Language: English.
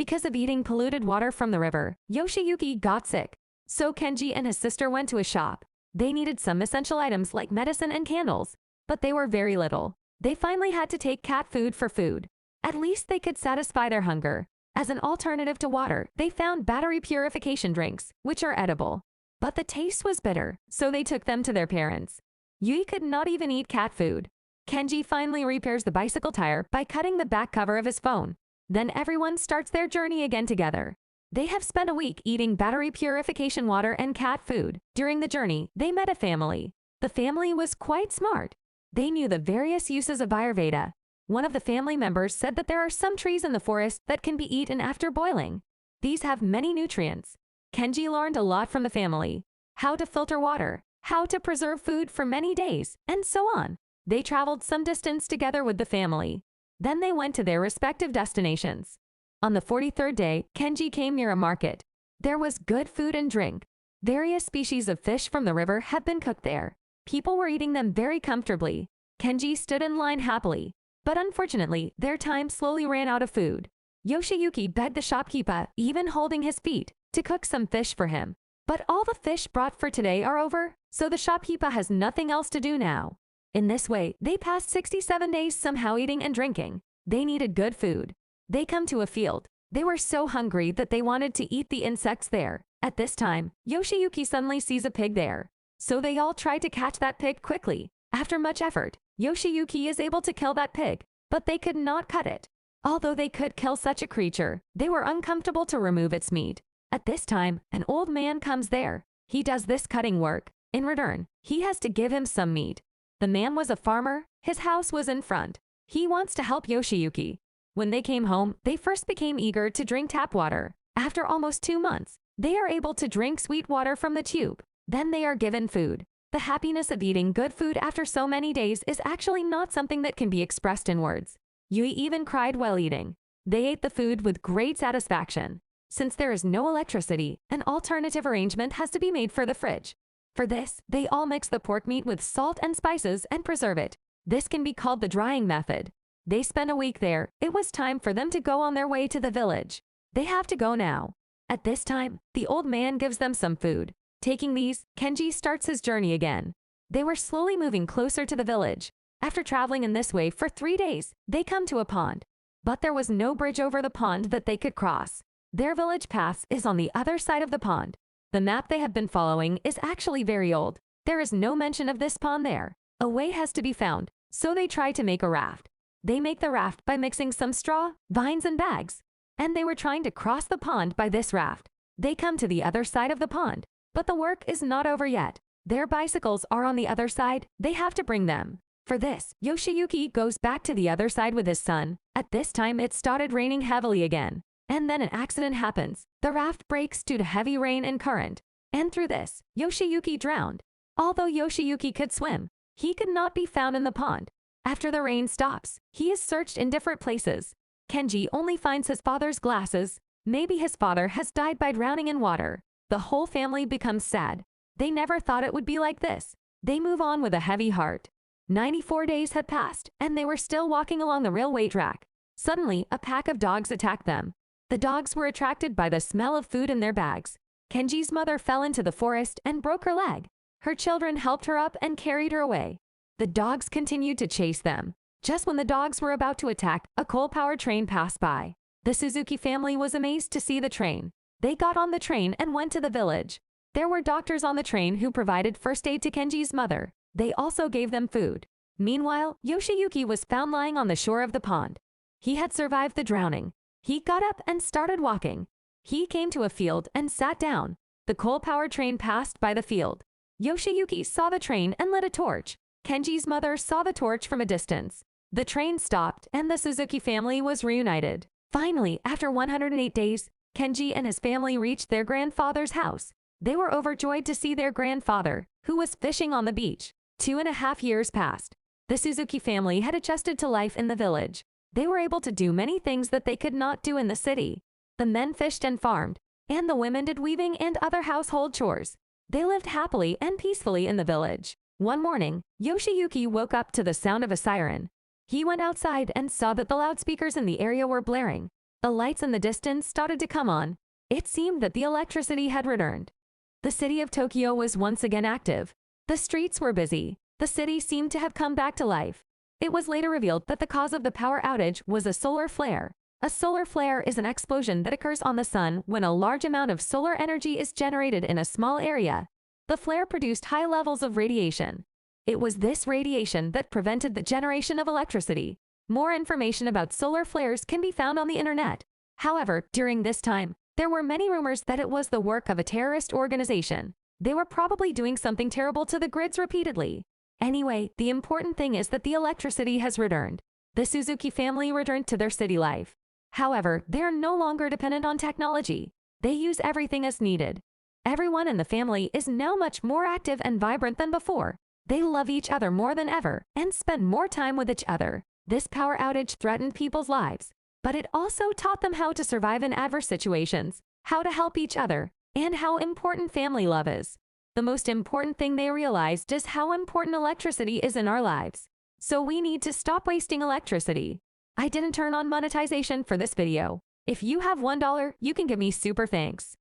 Because of eating polluted water from the river, Yoshiyuki got sick. So Kenji and his sister went to a shop. They needed some essential items like medicine and candles, but they were very little. They finally had to take cat food for food. At least they could satisfy their hunger. As an alternative to water, they found battery purification drinks, which are edible. But the taste was bitter, so they took them to their parents. Yui could not even eat cat food. Kenji finally repairs the bicycle tire by cutting the back cover of his phone. Then everyone starts their journey again together. They have spent a week eating battery purification water and cat food. During the journey, they met a family. The family was quite smart. They knew the various uses of Ayurveda. One of the family members said that there are some trees in the forest that can be eaten after boiling. These have many nutrients. Kenji learned a lot from the family. How to filter water, how to preserve food for many days, and so on. They traveled some distance together with the family. Then they went to their respective destinations. On the 43rd day, Kenji came near a market. There was good food and drink. Various species of fish from the river had been cooked there. People were eating them very comfortably. Kenji stood in line happily. But unfortunately, their time slowly ran out of food. Yoshiyuki begged the shopkeeper, even holding his feet, to cook some fish for him. But all the fish brought for today are over, so the shopkeeper has nothing else to do now. In this way, they passed 67 days somehow eating and drinking. They needed good food. They come to a field. They were so hungry that they wanted to eat the insects there. At this time, Yoshiyuki suddenly sees a pig there. So they all try to catch that pig quickly. After much effort, Yoshiyuki is able to kill that pig, but they could not cut it. Although they could kill such a creature, they were uncomfortable to remove its meat. At this time, an old man comes there. He does this cutting work. In return, he has to give him some meat. The man was a farmer. His house was in front. He wants to help Yoshiyuki. When they came home, they first became eager to drink tap water. After almost 2 months, they are able to drink sweet water from the tube. Then they are given food. The happiness of eating good food after so many days is actually not something that can be expressed in words. Yui even cried while eating. They ate the food with great satisfaction. Since there is no electricity, an alternative arrangement has to be made for the fridge. For this, they all mix the pork meat with salt and spices and preserve it. This can be called the drying method. They spent a week there. It was time for them to go on their way to the village. They have to go now. At this time, the old man gives them some food. Taking these, Kenji starts his journey again. They were slowly moving closer to the village. After traveling in this way for 3 days, they come to a pond. But there was no bridge over the pond that they could cross. Their village path is on the other side of the pond. The map they have been following is actually very old. There is no mention of this pond there. A way has to be found, so they try to make a raft. They make the raft by mixing some straw, vines, and bags. And they were trying to cross the pond by this raft. They come to the other side of the pond, but the work is not over yet. Their bicycles are on the other side. They have to bring them. For this, Yoshiyuki goes back to the other side with his son. At this time, it started raining heavily again. And then an accident happens. The raft breaks due to heavy rain and current. And through this, Yoshiyuki drowned. Although Yoshiyuki could swim, he could not be found in the pond. After the rain stops, he is searched in different places. Kenji only finds his father's glasses. Maybe his father has died by drowning in water. The whole family becomes sad. They never thought it would be like this. They move on with a heavy heart. 94 days had passed, and they were still walking along the railway track. Suddenly, a pack of dogs attacked them. The dogs were attracted by the smell of food in their bags. Kenji's mother fell into the forest and broke her leg. Her children helped her up and carried her away. The dogs continued to chase them. Just when the dogs were about to attack, a coal-powered train passed by. The Suzuki family was amazed to see the train. They got on the train and went to the village. There were doctors on the train who provided first aid to Kenji's mother. They also gave them food. Meanwhile, Yoshiyuki was found lying on the shore of the pond. He had survived the drowning. He got up and started walking. He came to a field and sat down. The coal-powered train passed by the field. Yoshiyuki saw the train and lit a torch. Kenji's mother saw the torch from a distance. The train stopped and the Suzuki family was reunited. Finally, after 108 days, Kenji and his family reached their grandfather's house. They were overjoyed to see their grandfather, who was fishing on the beach. 2.5 years passed. The Suzuki family had adjusted to life in the village. They were able to do many things that they could not do in the city. The men fished and farmed, and the women did weaving and other household chores. They lived happily and peacefully in the village. One morning, Yoshiyuki woke up to the sound of a siren. He went outside and saw that the loudspeakers in the area were blaring. The lights in the distance started to come on. It seemed that the electricity had returned. The city of Tokyo was once again active. The streets were busy. The city seemed to have come back to life. It was later revealed that the cause of the power outage was a solar flare. A solar flare is an explosion that occurs on the sun when a large amount of solar energy is generated in a small area. The flare produced high levels of radiation. It was this radiation that prevented the generation of electricity. More information about solar flares can be found on the internet. However, during this time, there were many rumors that it was the work of a terrorist organization. They were probably doing something terrible to the grids repeatedly. Anyway, the important thing is that the electricity has returned. The Suzuki family returned to their city life. However, they are no longer dependent on technology. They use everything as needed. Everyone in the family is now much more active and vibrant than before. They love each other more than ever and spend more time with each other. This power outage threatened people's lives, but it also taught them how to survive in adverse situations, how to help each other, and how important family love is. The most important thing they realized is how important electricity is in our lives. So we need to stop wasting electricity. I didn't turn on monetization for this video. If you have $1, you can give me super thanks.